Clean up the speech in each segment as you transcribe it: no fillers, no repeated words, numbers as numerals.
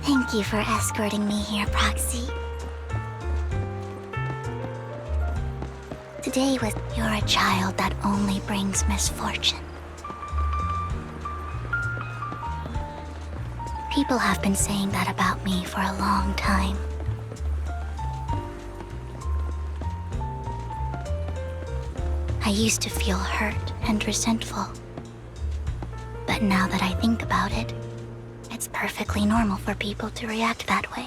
Thank you for escorting me here, Proxy. Today was you're a child that only brings misfortune. People have been saying that about me for a long time. I used to feel hurt and resentful. But now that I think about it, it's perfectly normal for people to react that way.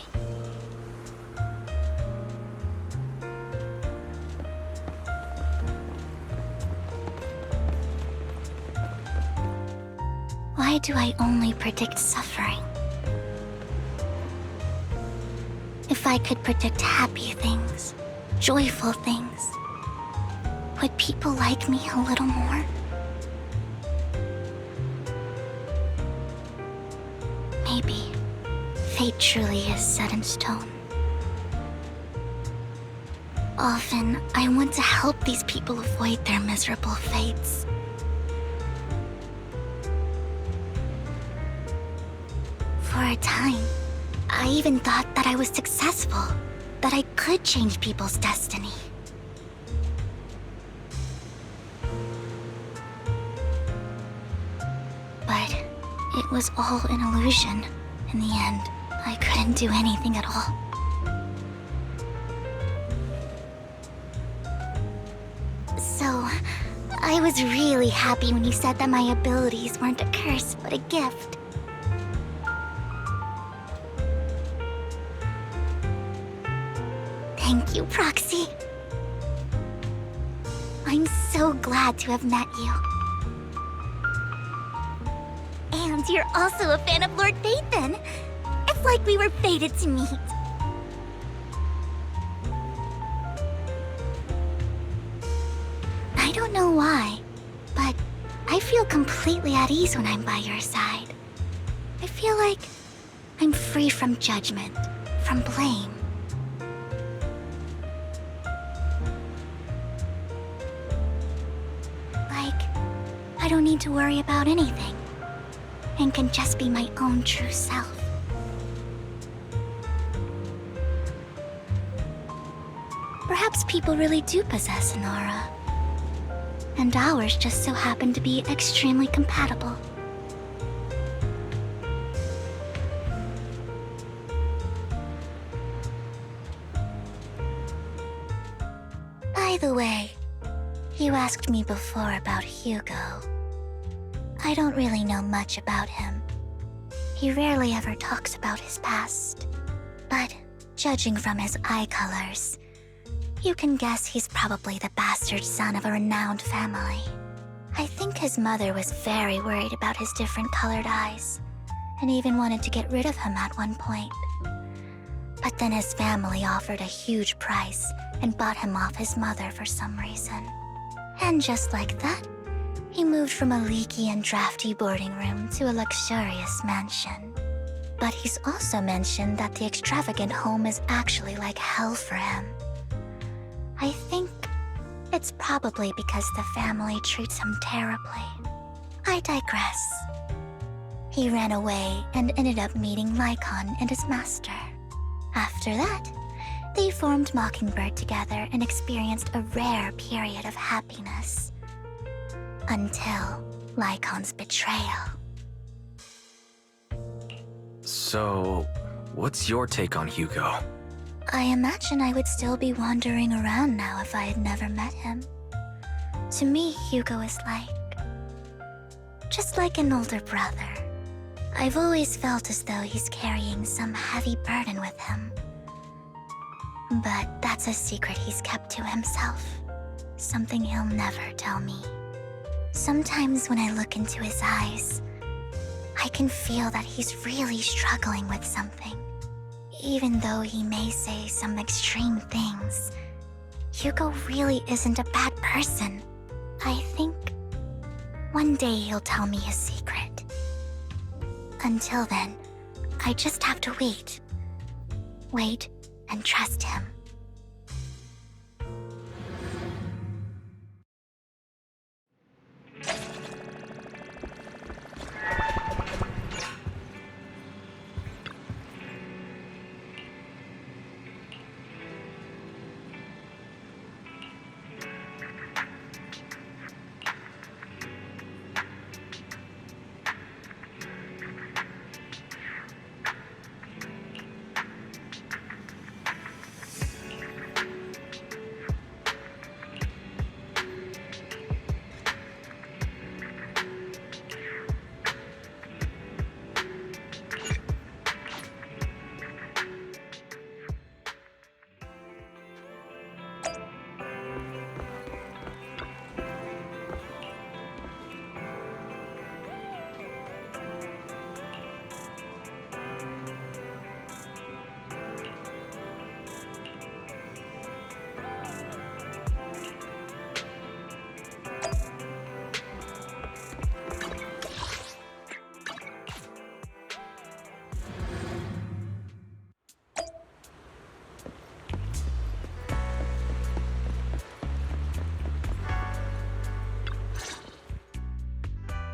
Why do I only predict suffering? If I could predict happy things, joyful things, would people like me a little more? Maybe fate truly is set in stone. Often, I want to help these people avoid their miserable fates. For a time, I even thought that I was successful, that I could change people's destiny. But it was all an illusion. In the end, I couldn't do anything at all. So, I was really happy when you said that my abilities weren't a curse, but a gift. Thank you, Proxy. I'm so glad to have met you. And you're also a fan of Lord Phaethon. It's like we were fated to meet. I don't know why, but I feel completely at ease when I'm by your side. I feel like I'm free from judgment, from blame. Like, I don't need to worry about anything, and can just be my own true self. Perhaps people really do possess an aura, and ours just so happen to be extremely compatible. By the way, you asked me before about Hugo. I don't really know much about him. He rarely ever talks about his past. But judging from his eye colors, you can guess he's probably the bastard son of a renowned family. I think his mother was very worried about his different colored eyes, and even wanted to get rid of him at one point. But then his family offered a huge price and bought him off his mother for some reason. And just like that, he moved from a leaky and drafty boarding room to a luxurious mansion. But he's also mentioned that the extravagant home is actually like hell for him. I think it's probably because the family treats him terribly. I digress. He ran away and ended up meeting Lyacon and his master. After that, they formed Mockingbird together and experienced a rare period of happiness. Until Lycon's betrayal. So, what's your take on Hugo? I imagine I would still be wandering around now if I had never met him. To me, Hugo is just like an older brother. I've always felt as though he's carrying some heavy burden with him. But that's a secret he's kept to himself. Something he'll never tell me. Sometimes when I look into his eyes, I can feel that he's really struggling with something. Even though he may say some extreme things, Hugo really isn't a bad person. I think one day he'll tell me his secret. Until then, I just have to wait. Wait and trust him.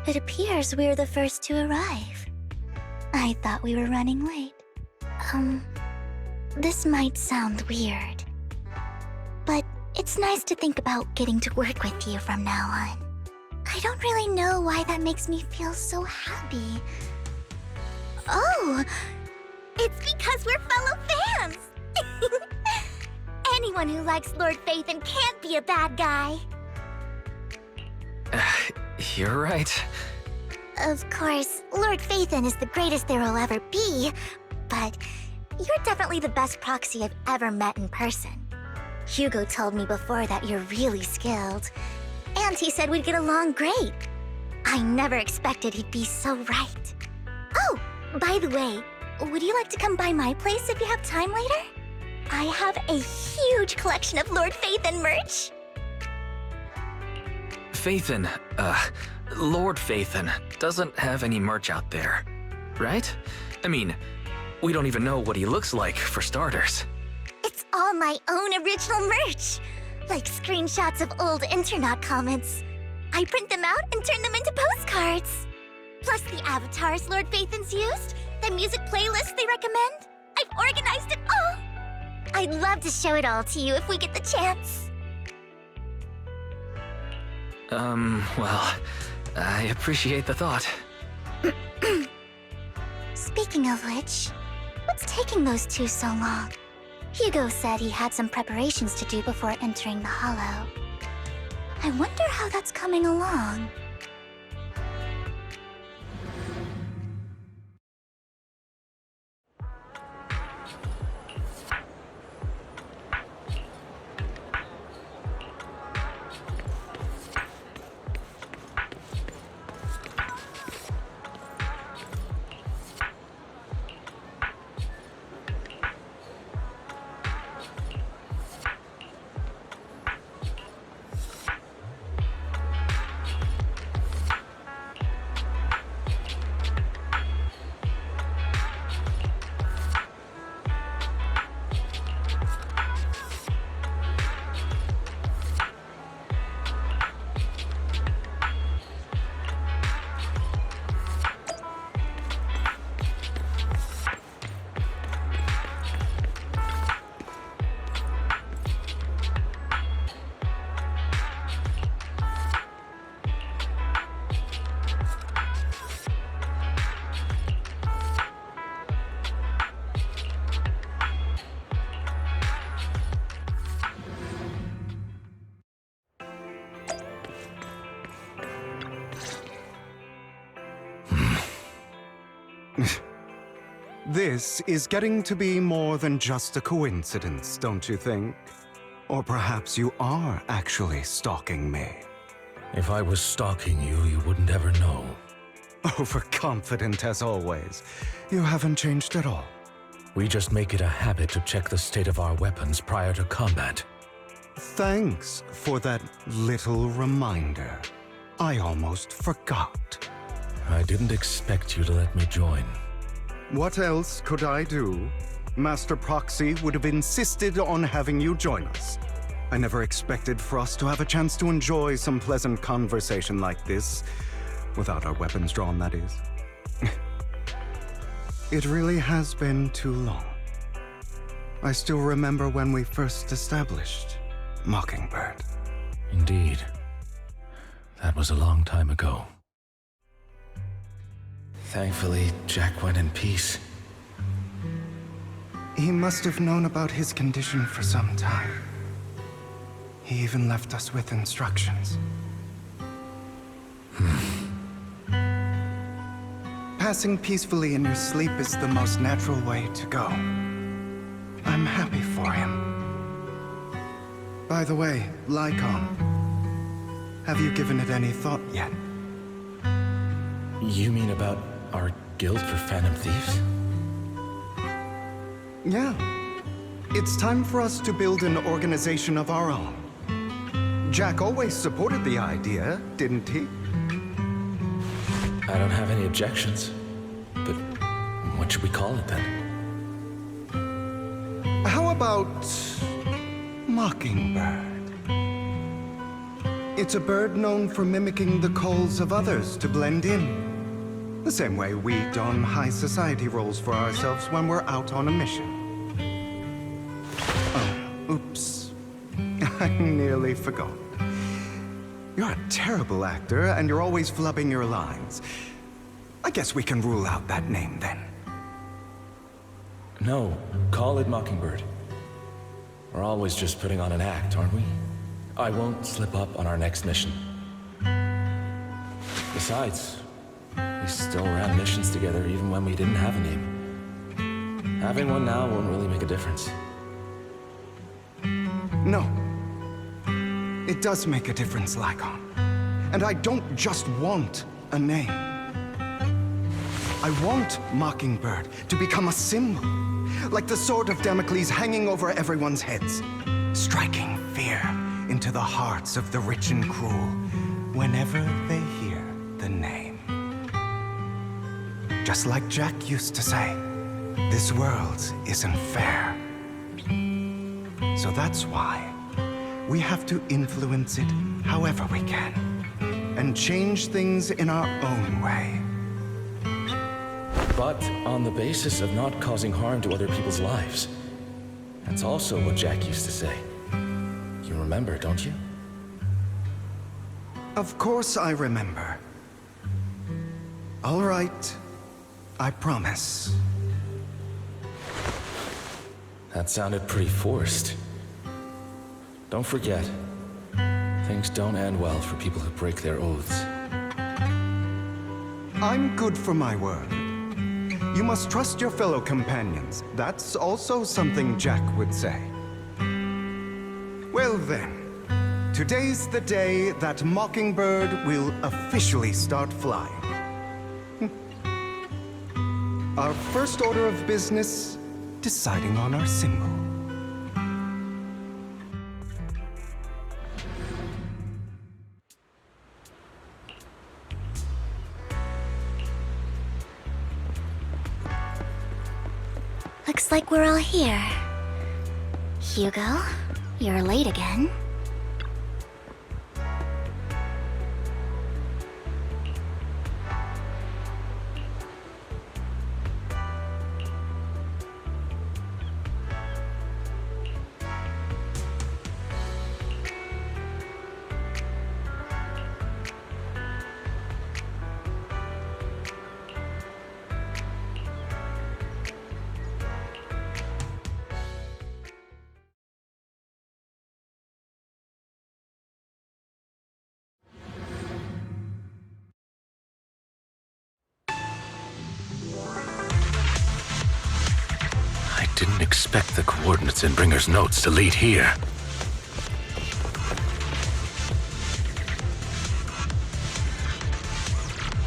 It appears we're the first to arrive. I thought we were running late. This might sound weird, but it's nice to think about getting to work with you from now on. I don't really know why that makes me feel so happy. Oh, it's because we're fellow fans! Anyone who likes Lord Phaethon can't be a bad guy. You're right. Of course, Lord Phaethon is the greatest there will ever be, but you're definitely the best proxy I've ever met in person. Hugo told me before that you're really skilled, and he said we'd get along great. I never expected he'd be so right. Oh, by the way, would you like to come by my place if you have time later? I have a huge collection of Lord Phaethon merch. Phaethon, Lord Phaethon doesn't have any merch out there, right? I mean, we don't even know what he looks like, for starters. It's all my own original merch, like screenshots of old internet comments. I print them out and turn them into postcards. Plus the avatars Lord Phaethon's used, the music playlists they recommend. I've organized it all. I'd love to show it all to you if we get the chance. Well, I appreciate the thought. Speaking of which, what's taking those two so long? Hugo said he had some preparations to do before entering the Hollow. I wonder how that's coming along. This is getting to be more than just a coincidence, don't you think? Or perhaps you are actually stalking me. If I was stalking you, you wouldn't ever know. Overconfident as always. You haven't changed at all. We just make it a habit to check the state of our weapons prior to combat. Thanks for that little reminder. I almost forgot. I didn't expect you to let me join. What else could I do? Master Proxy would have insisted on having you join us. I never expected for us to have a chance to enjoy some pleasant conversation like this, without our weapons drawn, that is. It really has been too long. I still remember when we first established Mockingbird. Indeed. That was a long time ago. Thankfully, Jack went in peace. He must have known about his condition for some time. He even left us with instructions. Passing peacefully in your sleep is the most natural way to go. I'm happy for him. By the way, Lyacon, have you given it any thought yet? You mean about our guild for Phantom Thieves? Yeah. It's time for us to build an organization of our own. Jack always supported the idea, didn't he? I don't have any objections. But what should we call it then? How about Mockingbird? It's a bird known for mimicking the calls of others to blend in. The same way we don high society roles for ourselves when we're out on a mission. Oh, oops. I nearly forgot. You're a terrible actor, and you're always flubbing your lines. I guess we can rule out that name, then. No, call it Mockingbird. We're always just putting on an act, aren't we? I won't slip up on our next mission. Besides, we still ran missions together even when we didn't have a name. Having one now won't really make a difference. No. It does make a difference, Lyacon. And I don't just want a name. I want Mockingbird to become a symbol, like the sword of Damocles hanging over everyone's heads, striking fear into the hearts of the rich and cruel whenever they hear the name. Just like Jack used to say, this world isn't fair. So that's why we have to influence it however we can, and change things in our own way. But on the basis of not causing harm to other people's lives. That's also what Jack used to say. You remember, don't you? Of course I remember. All right, I promise. That sounded pretty forced. Don't forget, things don't end well for people who break their oaths. I'm good for my word. You must trust your fellow companions. That's also something Jack would say. Well then, today's the day that Mockingbird will officially start flying. Our first order of business, deciding on our symbol. Looks like we're all here. Hugo, you're late again. Didn't expect the coordinates in Bringer's notes to lead here.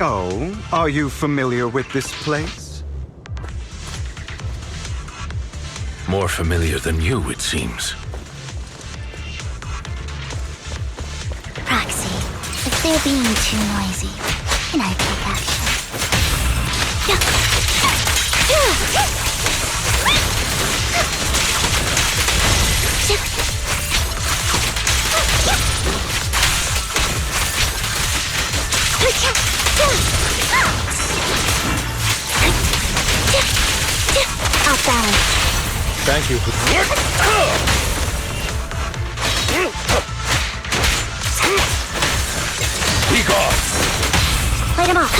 Oh, are you familiar with this place? More familiar than you, it seems. Proxy, if they're being too noisy, can I take action? Off balance. Thank you. Weak off. Light him off.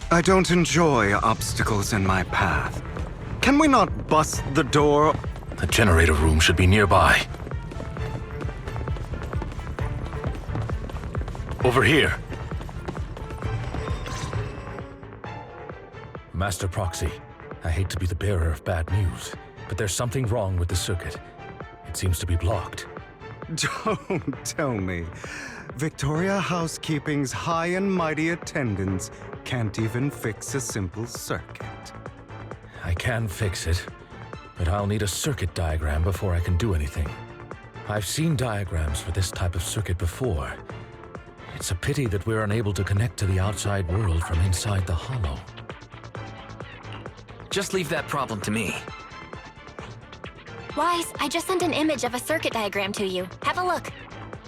I don't enjoy obstacles in my path. Can we not bust the door? The generator room should be nearby. Over here. Master Proxy, I hate to be the bearer of bad news, but there's something wrong with the circuit. It seems to be blocked. Don't tell me. Victoria Housekeeping's high and mighty attendants can't even fix a simple circuit. I can fix it, but I'll need a circuit diagram before I can do anything. I've seen diagrams for this type of circuit before. It's a pity that we're unable to connect to the outside world from inside the hollow. Just leave that problem to me. Wise, I just sent an image of a circuit diagram to you. Have a look.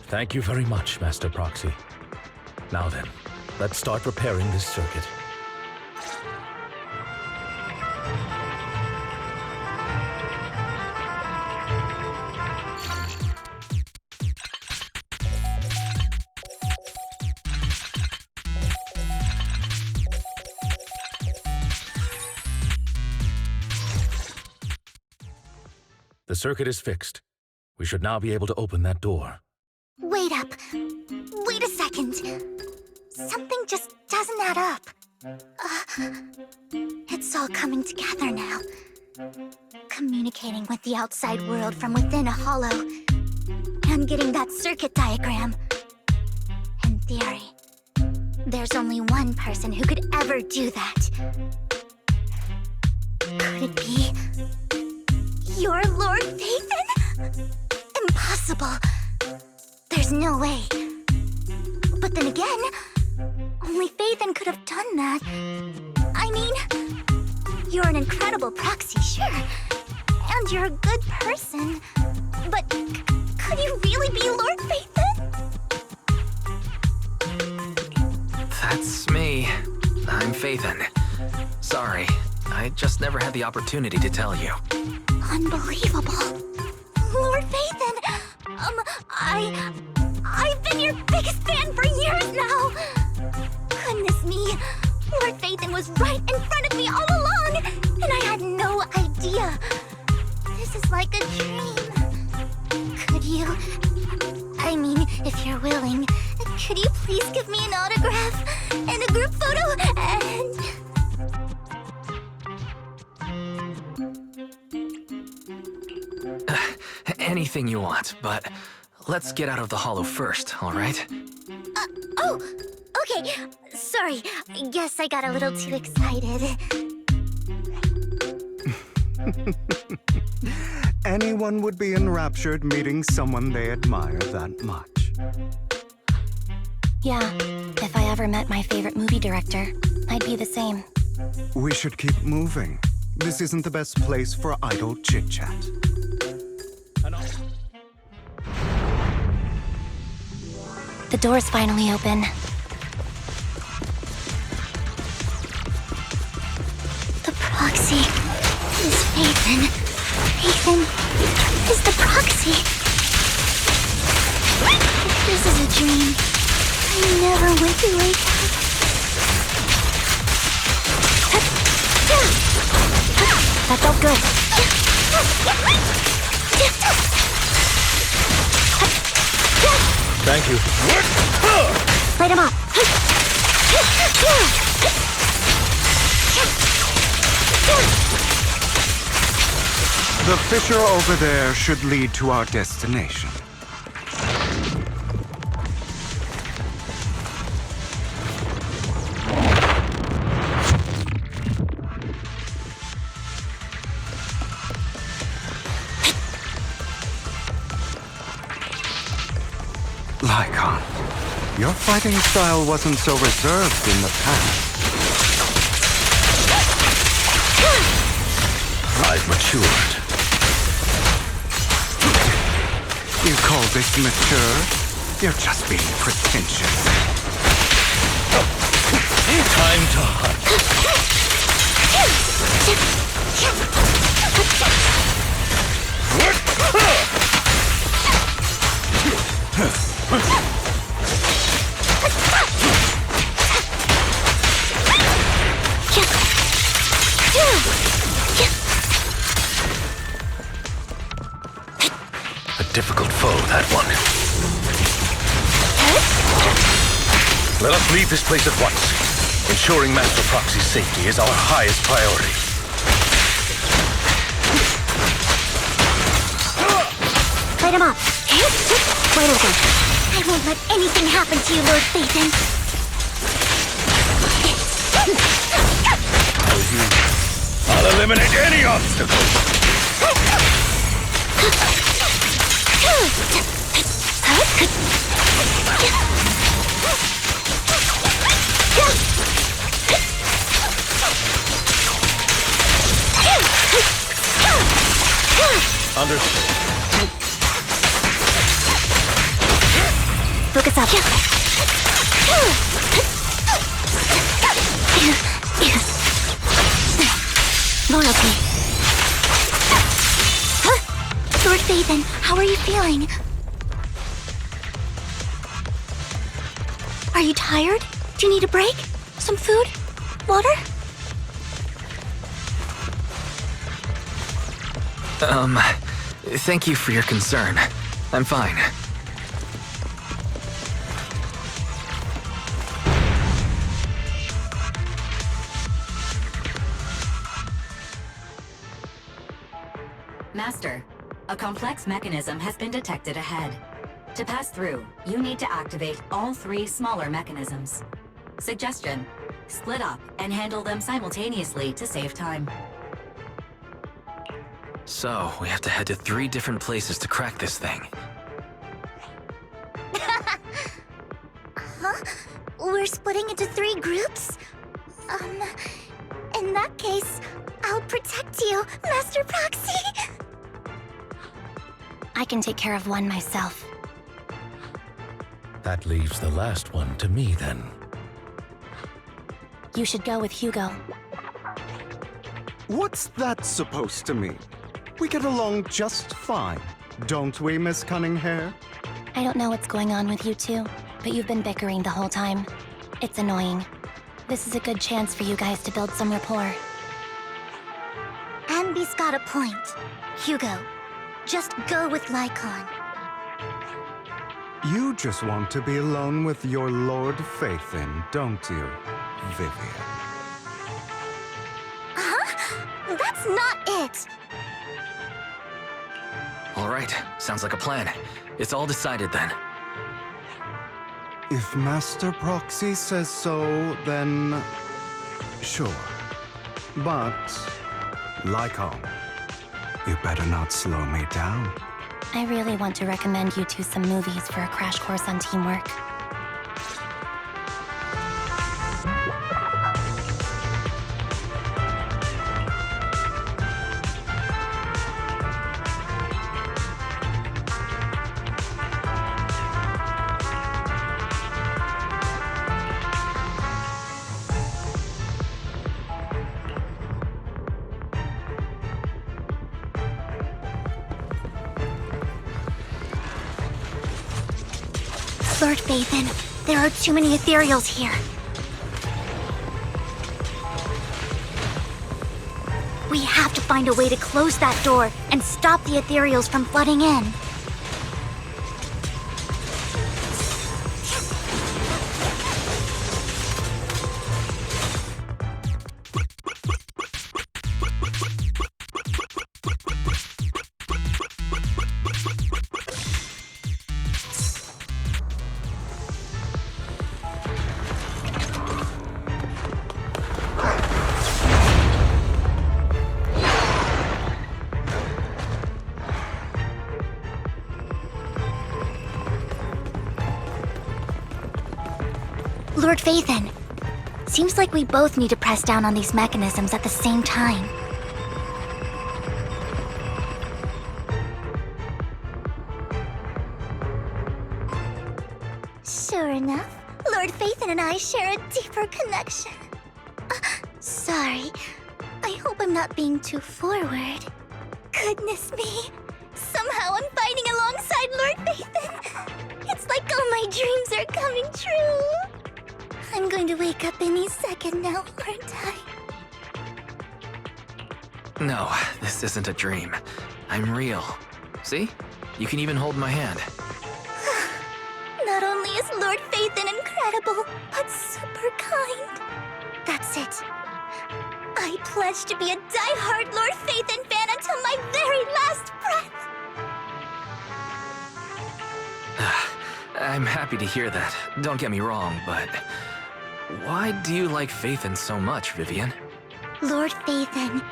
Thank you very much, Master Proxy. Now then, let's start repairing this circuit. The circuit is fixed. We should now be able to open that door. Wait up. Wait a second. Something just doesn't add up. It's all coming together now. Communicating with the outside world from within a hollow. And getting that circuit diagram. In theory, there's only one person who could ever do that. Could it be your Lord Phaethon? Impossible. There's no way. But then again, only Phaethon could have done that. I mean, you're an incredible proxy, sure. And you're a good person. But could you really be Lord Phaethon? That's me. I'm Phaethon. Sorry, I just never had the opportunity to tell you. Unbelievable. Lord Phaethon! I've been your biggest fan for years now! Goodness me, Lord Phaethon was right in front of me all along, and I had no idea. This is like a dream. Could you... I mean, if you're willing, could you please give me an autograph and a group photo and... Anything you want, but let's get out of the hollow first, all right? Oh, okay. Sorry, I guess I got a little too excited. Anyone would be enraptured meeting someone they admire that much. Yeah, if I ever met my favorite movie director, I'd be the same. We should keep moving. This isn't the best place for idle chit-chat. The door's finally open. The proxy is Phaethon. Phaethon is the proxy. If this is a dream, I never went to wake up. That felt good. Thank you. Light him up. The fissure over there should lead to our destination. Lyacon, your fighting style wasn't so reserved in the past. I've matured. You call this mature? You're just being pretentious. Time to hunt. A difficult foe, that one. Let us leave this place at once. Ensuring Master Proxy's safety is our highest priority. Light him up. Wide open. I won't let anything happen to you, Lord Phaethon. I'll eliminate any obstacle. Understood. Focus up. Loyalty. Lord Phaethon, how are you feeling? Are you tired? Do you need a break? Some food? Water? Thank you for your concern. I'm fine. Master, a complex mechanism has been detected ahead. To pass through, you need to activate all 3 smaller mechanisms. Suggestion: split up and handle them simultaneously to save time. So, we have to head to 3 different places to crack this thing. Huh? We're splitting into 3 groups? In that case, I'll protect you, Master Proxy! I can take care of one myself. That leaves the last one to me, then. You should go with Hugo. What's that supposed to mean? We get along just fine, don't we, Miss Cunninghair? I don't know what's going on with you two, but you've been bickering the whole time. It's annoying. This is a good chance for you guys to build some rapport. Anby's got a point. Hugo, just go with Lyacon. You just want to be alone with your Lord Phaethon, don't you, Vivian? Huh? That's not it! Alright, sounds like a plan. It's all decided then. If Master Proxy says so, then sure. But, Lyacon, you better not slow me down. I really want to recommend you two some movies for a crash course on teamwork. Lord Phaethon, there are too many ethereals here. We have to find a way to close that door and stop the ethereals from flooding in. Lord Phaethon, seems like we both need to press down on these mechanisms at the same time. Sure enough, Lord Phaethon and I share a deeper connection. Sorry, I hope I'm not being too forward. Goodness me, somehow I'm fighting alongside Lord Phaethon. It's like all my dreams are coming true. I'm going to wake up any second now, aren't I? No, this isn't a dream. I'm real. See? You can even hold my hand. Not only is Lord Phaethon incredible, but super kind. That's it. I pledge to be a die-hard Lord Phaethon fan until my very last breath. I'm happy to hear that. Don't get me wrong, but... why do you like Phaethon so much, Vivian? Lord Phaethon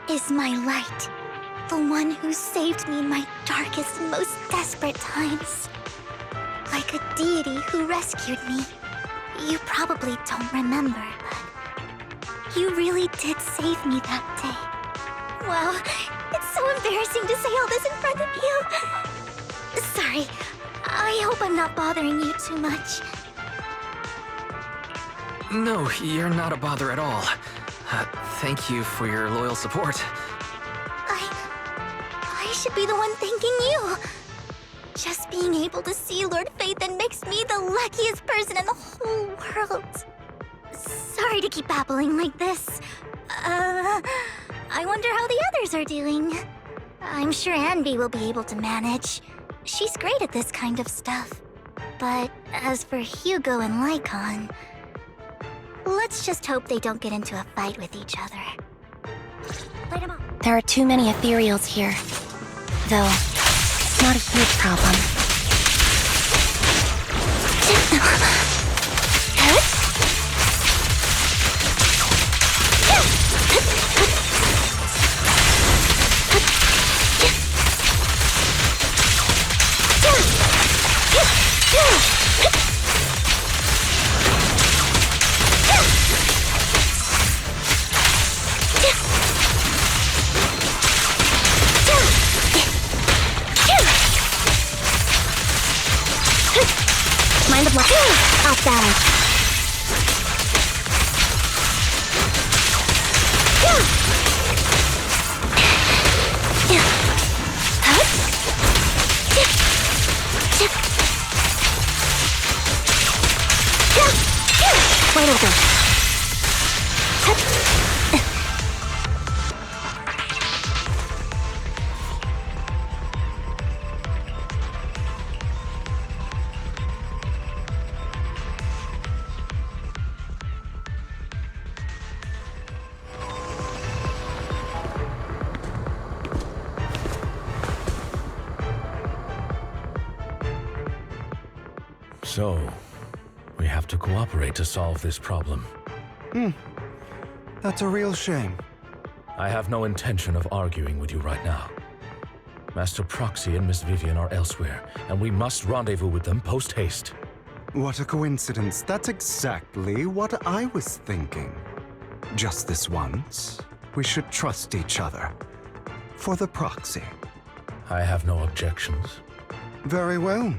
is my light. The one who saved me in my darkest, most desperate times. Like a deity who rescued me. You probably don't remember, but you really did save me that day. Wow, it's so embarrassing to say all this in front of you. Sorry, I hope I'm not bothering you too much. No, you're not a bother at all. Thank you for your loyal support. I should be the one thanking you. Just being able to see Lord Phaethon makes me the luckiest person in the whole world. Sorry to keep babbling like this. I wonder how the others are doing. I'm sure Anby will be able to manage. She's great at this kind of stuff. But as for Hugo and Lyacon, let's just hope they don't get into a fight with each other. There are too many ethereals here. Though, it's not a huge problem. Mind the block. Off balance. Wait a go. So, we have to cooperate to solve this problem. That's a real shame. I have no intention of arguing with you right now. Master Proxy and Miss Vivian are elsewhere, and we must rendezvous with them post-haste. What a coincidence. That's exactly what I was thinking. Just this once, we should trust each other. For the Proxy. I have no objections. Very well.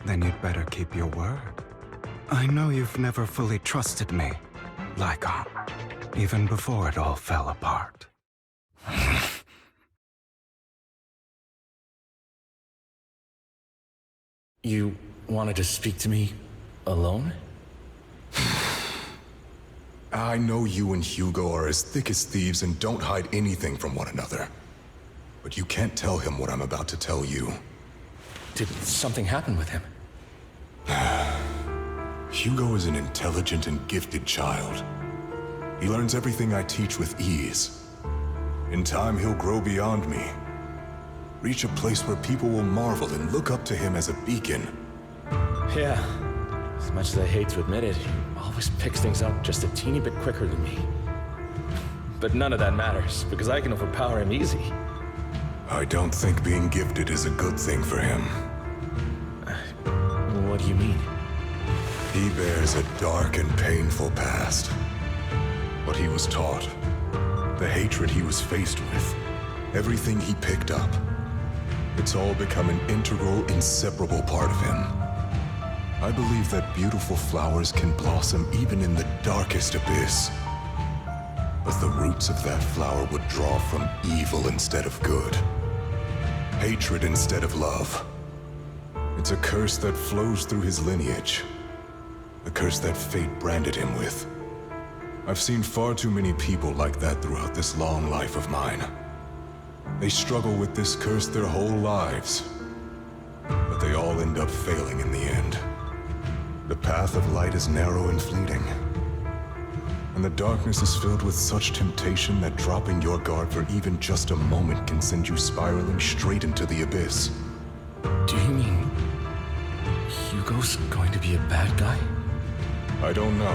Then you'd better keep your word. I know you've never fully trusted me, Lyacon, even before it all fell apart. You wanted to speak to me alone? I know you and Hugo are as thick as thieves and don't hide anything from one another. But you can't tell him what I'm about to tell you. Did something happen with him? Hugo is an intelligent and gifted child. He learns everything I teach with ease. In time, he'll grow beyond me. Reach a place where people will marvel and look up to him as a beacon. Yeah. As much as I hate to admit it, he always picks things up just a teeny bit quicker than me. But none of that matters, because I can overpower him easy. I don't think being gifted is a good thing for him. What do you mean? He bears a dark and painful past. What he was taught, the hatred he was faced with, everything he picked up, it's all become an integral, inseparable part of him. I believe that beautiful flowers can blossom even in the darkest abyss. But the roots of that flower would draw from evil instead of good. Hatred instead of love. It's a curse that flows through his lineage. A curse that fate branded him with. I've seen far too many people like that throughout this long life of mine. They struggle with this curse their whole lives. But they all end up failing in the end. The path of light is narrow and fleeting. And the darkness is filled with such temptation that dropping your guard for even just a moment can send you spiraling straight into the abyss. Do you mean Hugo's going to be a bad guy? I don't know.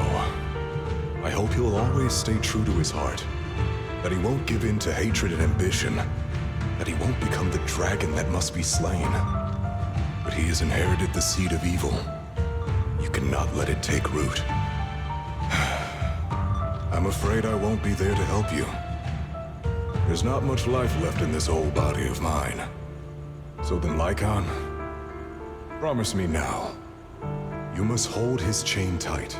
I hope he'll always stay true to his heart. That he won't give in to hatred and ambition. that he won't become the dragon that must be slain. But he has inherited the seed of evil. You cannot let it take root. I'm afraid I won't be there to help you. There's not much life left in this old body of mine. So then, Lyacon, promise me now. You must hold his chain tight,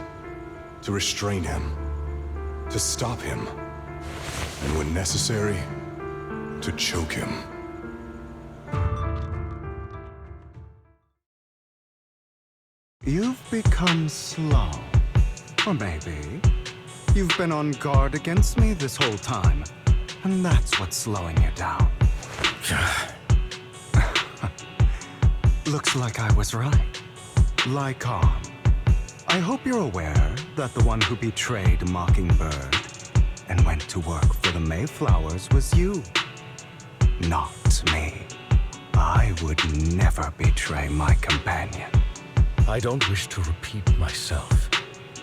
to restrain him, to stop him, and when necessary, to choke him. You've become slow. Or maybe you've been on guard against me this whole time, and that's what's slowing you down. Looks like I was right. Lyacon, I hope you're aware that the one who betrayed Mockingbird and went to work for the Mayflowers was you, not me. I would never betray my companion. I don't wish to repeat myself,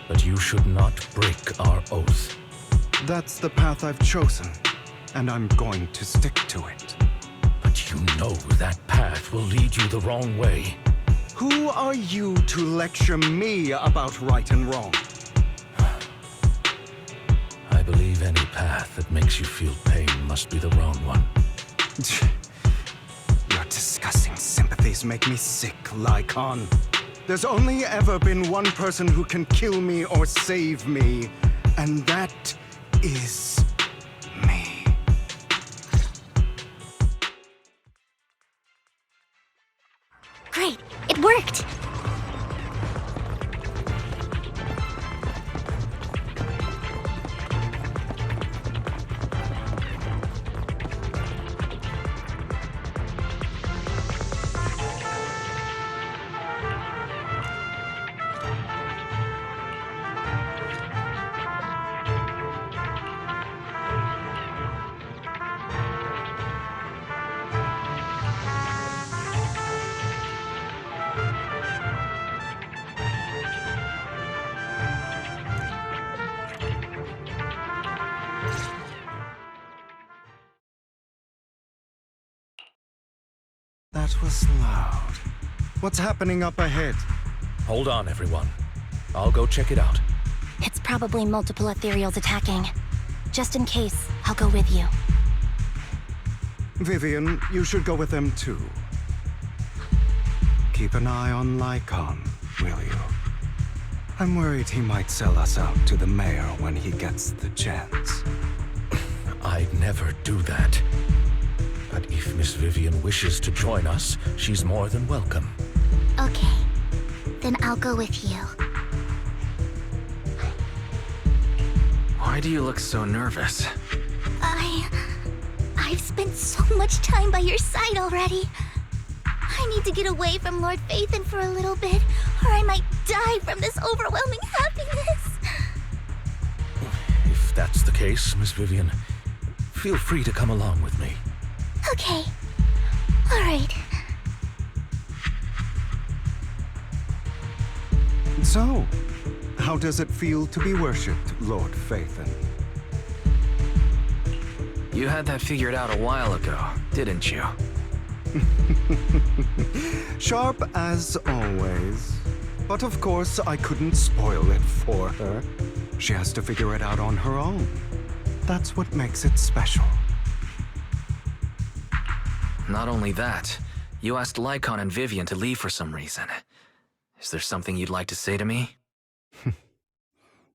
but you should not break our oath. That's the path I've chosen, and I'm going to stick to it. But you know that path will lead you the wrong way. Who are you to lecture me about right and wrong? I believe any path that makes you feel pain must be the wrong one. Your disgusting sympathies make me sick, Lyacon. There's only ever been one person who can kill me or save me, and that is me. Great, it worked! That was loud. What's happening up ahead? Hold on, everyone. I'll go check it out. It's probably multiple ethereals attacking. Just in case, I'll go with you. Vivian, you should go with them too. Keep an eye on Lyacon, will you? I'm worried he might sell us out to the mayor when he gets the chance. I'd never do that. But if Miss Vivian wishes to join us, she's more than welcome. Okay, then I'll go with you. Why do you look so nervous? I've spent so much time by your side already. I need to get away from Lord Phaethon for a little bit, or I might die from this overwhelming happiness. If that's the case, Miss Vivian, feel free to come along with me. Okay. All right. So, how does it feel to be worshipped, Lord Phaethon? You had that figured out a while ago, didn't you? Sharp as always. But of course, I couldn't spoil it for her. She has to figure it out on her own. That's what makes it special. Not only that, you asked Lyacon and Vivian to leave for some reason. Is there something you'd like to say to me?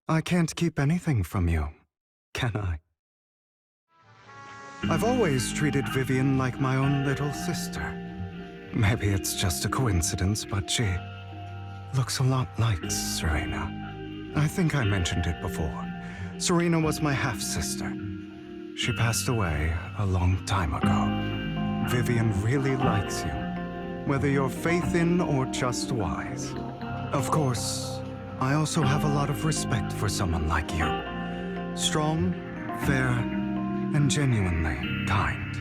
I can't keep anything from you, can I? I've always treated Vivian like my own little sister. Maybe it's just a coincidence, but she looks a lot like Serena. I think I mentioned it before. Serena was my half-sister. She passed away a long time ago. Vivian really likes you, whether you're Phaethon or just wise. Of course, I also have a lot of respect for someone like you. Strong, fair, and genuinely kind.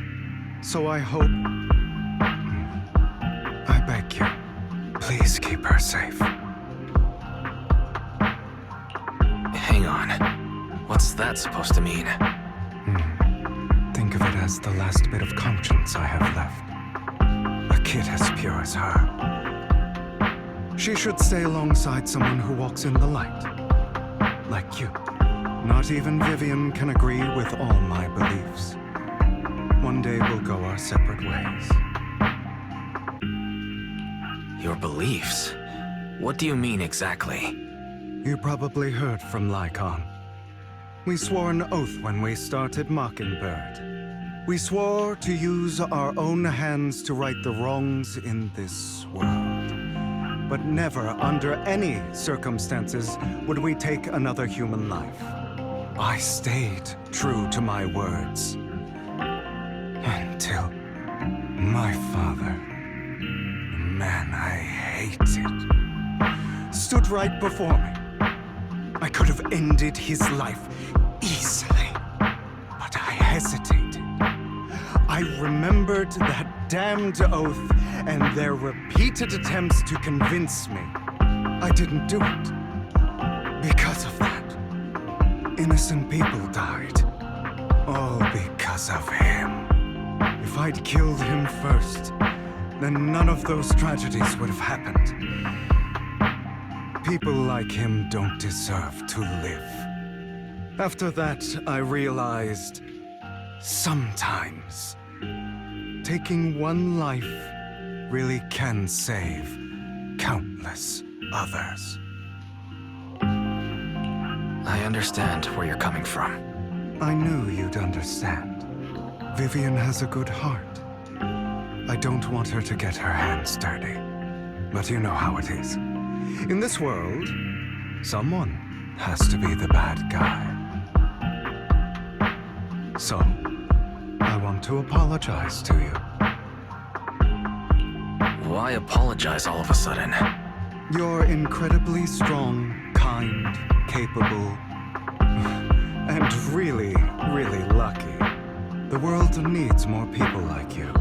So I hope... I beg you, please keep her safe. Hang on. What's that supposed to mean? Think of it has the last bit of conscience I have left. A kid as pure as her. She should stay alongside someone who walks in the light. Like you. Not even Vivian can agree with all my beliefs. One day we'll go our separate ways. Your beliefs? What do you mean exactly? You probably heard from Lyacon. We swore an oath when we started Mockingbird. We swore to use our own hands to right the wrongs in this world. But never, under any circumstances, would we take another human life. I stayed true to my words. Until my father, the man I hated, stood right before me. I could have ended his life easily, but I hesitated. I remembered that damned oath and their repeated attempts to convince me I didn't do it. Because of that, innocent people died. All because of him. If I'd killed him first, then none of those tragedies would have happened. People like him don't deserve to live. After that, I realized sometimes taking one life really can save countless others. I understand where you're coming from. I knew you'd understand. Vivian has a good heart. I don't want her to get her hands dirty. But you know how it is. In this world, someone has to be the bad guy. So, I want to apologize to you. Why apologize all of a sudden? You're incredibly strong, kind, capable, and really, really lucky. The world needs more people like you.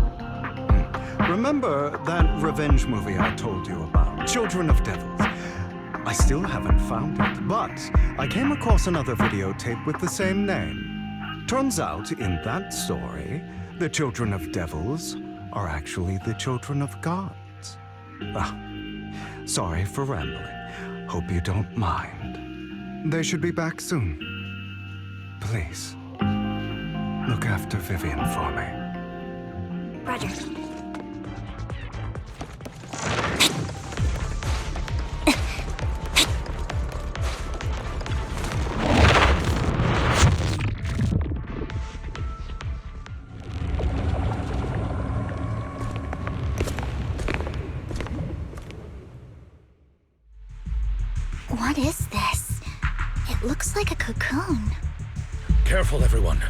Remember that revenge movie I told you about, Children of Devils? I still haven't found it, but I came across another videotape with the same name. Turns out, in that story, the children of devils are actually the children of gods. Ah, sorry for rambling. Hope you don't mind. They should be back soon. Please, look after Vivian for me. Roger. What is this? It looks like a cocoon. Careful, everyone.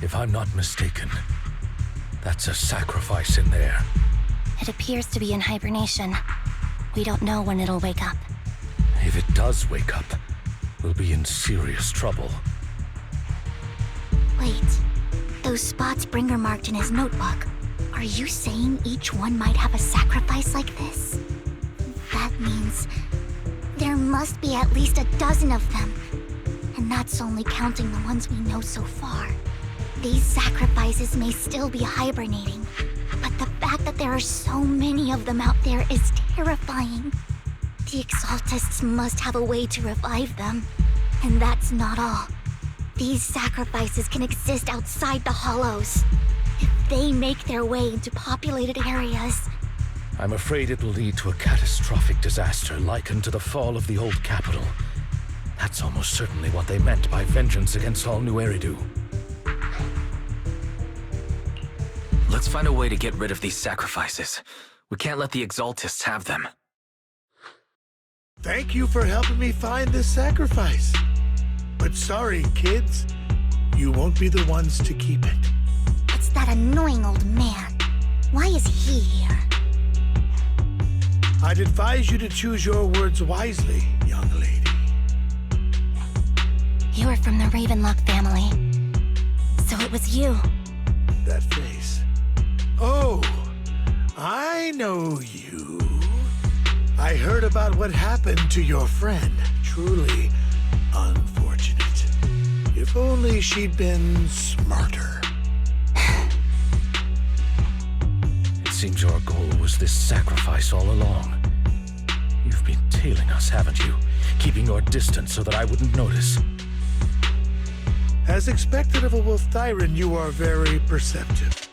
If I'm not mistaken, that's a sacrifice in there. It appears to be in hibernation. We don't know when it'll wake up. If it does wake up, we'll be in serious trouble. Wait, those spots Bringer marked in his notebook. Are you saying each one might have a sacrifice like this? That means there must be at least a dozen of them. And that's only counting the ones we know so far. These sacrifices may still be hibernating, but the fact that there are so many of them out there is terrifying. The Exaltists must have a way to revive them. And that's not all. These sacrifices can exist outside the Hollows. If they make their way into populated areas, I'm afraid it will lead to a catastrophic disaster likened to the fall of the old capital. That's almost certainly what they meant by vengeance against all New Eridu. Let's find a way to get rid of these sacrifices. We can't let the Exaltists have them. Thank you for helping me find this sacrifice. But sorry, kids. You won't be the ones to keep it. it's that annoying old man. Why is he here? I'd advise you to choose your words wisely, young lady. You were from the Ravenlock family. So it was you. That face. Oh, I know you. I heard about what happened to your friend. Truly unfortunate. If only she'd been smarter. Seems your goal was this sacrifice all along. You've been tailing us, haven't you? Keeping your distance so that I wouldn't notice. As expected of a Wolf-Thyran, you are very perceptive.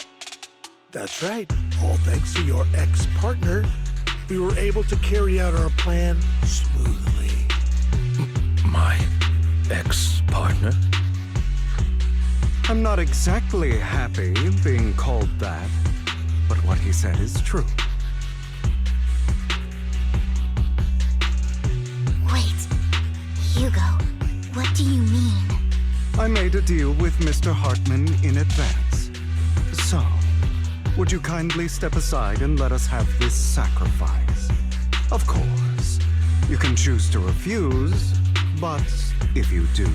That's right. All thanks to your ex-partner, we were able to carry out our plan smoothly. My ex-partner? I'm not exactly happy being called that, but what he said is true. Wait, Hugo, what do you mean? I made a deal with Mr. Hartman in advance. So, would you kindly step aside and let us have this sacrifice? Of course, you can choose to refuse, but if you do,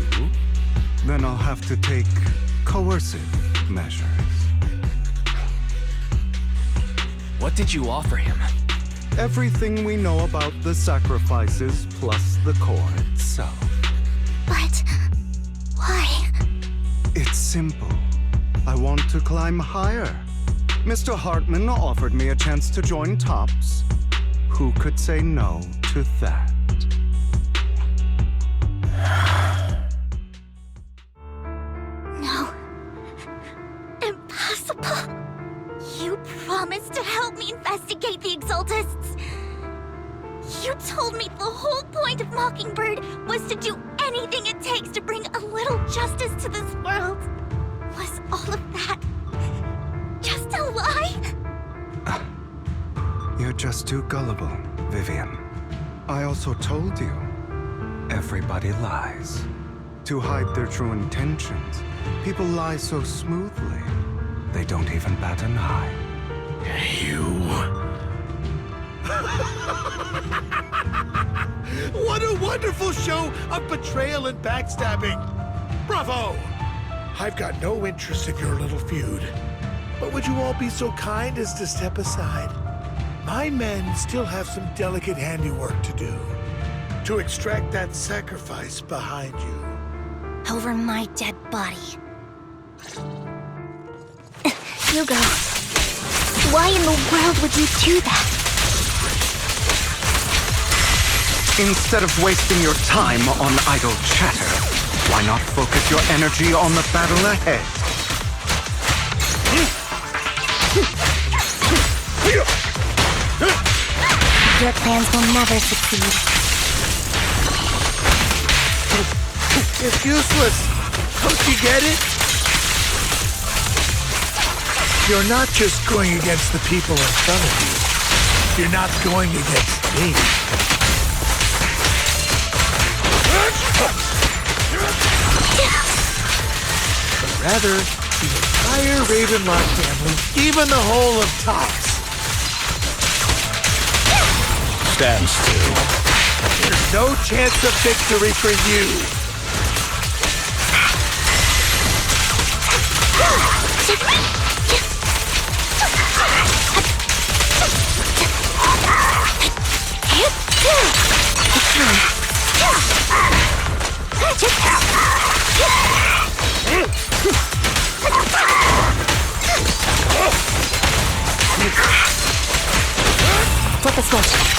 then I'll have to take coercive measures. What did you offer him? Everything we know about the sacrifices plus the core itself. But why? It's simple. I want to climb higher. Mr. Hartman offered me a chance to join Tops. Who could say no to that? No. Impossible. You promised to help me investigate the Exaltists. You told me the whole point of Mockingbird was to do anything it takes to bring a little justice to this world. Was all of that just a lie? You're just too gullible, Vivian. I also told you, everybody lies. To hide their true intentions, people lie so smoothly, they don't even bat an eye. What a wonderful show of betrayal and backstabbing! Bravo! I've got no interest in your little feud. But would you all be so kind as to step aside? My men still have some delicate handiwork to do. To extract that sacrifice behind you. Over my dead body. Hugo, why in the world would you do that? Instead of wasting your time on idle chatter, why not focus your energy on the battle ahead? Your plans will never succeed. It's useless. Don't you get it? You're not just going against the people in front of you. You're not going against me. But rather, the entire Ravenlock family, even the whole of Tops. Stand still. There's no chance of victory for you. Flip a switch.